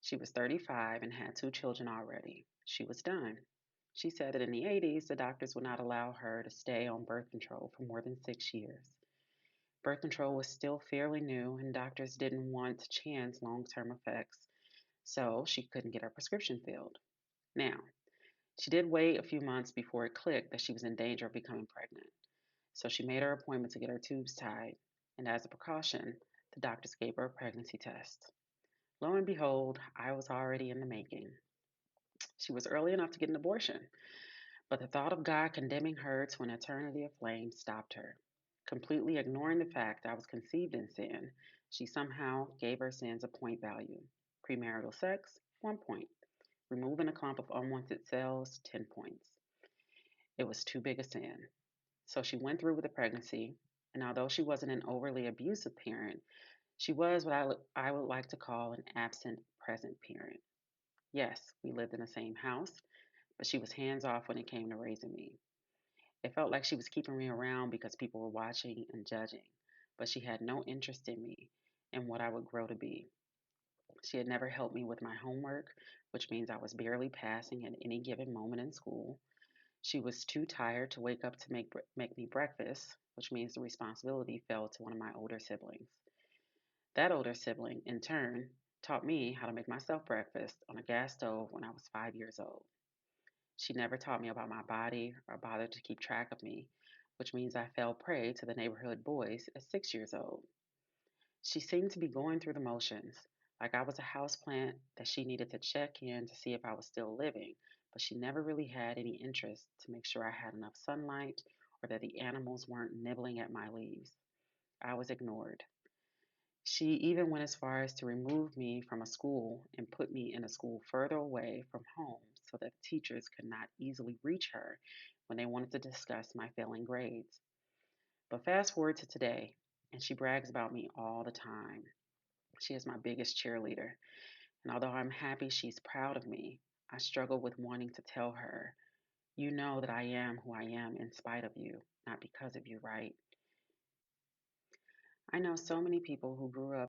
She was 35 and had two children already. She was done. She said that in the 80s, the doctors would not allow her to stay on birth control for more than 6 years. Birth control was still fairly new, and doctors didn't want to chance long term effects, so she couldn't get her prescription filled. Now, she did wait a few months before it clicked that she was in danger of becoming pregnant. So she made her appointment to get her tubes tied, and as a precaution, the doctors gave her a pregnancy test. Lo and behold, I was already in the making. She was early enough to get an abortion, but the thought of God condemning her to an eternity of flame stopped her. Completely ignoring the fact I was conceived in sin, she somehow gave her sins a point value. Premarital sex, 1 point. Removing a clump of unwanted cells, 10 points. It was too big a sin. So she went through with the pregnancy, and although she wasn't an overly abusive parent, she was what I would like to call an absent present parent. Yes, we lived in the same house, but she was hands off when it came to raising me. It felt like she was keeping me around because people were watching and judging, but she had no interest in me and what I would grow to be. She had never helped me with my homework, which means I was barely passing at any given moment in school. She was too tired to wake up to make me breakfast, which means the responsibility fell to one of my older siblings. That older sibling, in turn, taught me how to make myself breakfast on a gas stove when I was 5 years old. She never taught me about my body or bothered to keep track of me, which means I fell prey to the neighborhood boys at 6 years old. She seemed to be going through the motions, like I was a houseplant that she needed to check in to see if I was still living, but she never really had any interest to make sure I had enough sunlight or that the animals weren't nibbling at my leaves. I was ignored. She even went as far as to remove me from a school and put me in a school further away from home so that teachers could not easily reach her when they wanted to discuss my failing grades. But fast forward to today, and she brags about me all the time. She is my biggest cheerleader, and although I'm happy she's proud of me, I struggle with wanting to tell her, you know that I am who I am in spite of you, not because of you, right? I know so many people who grew up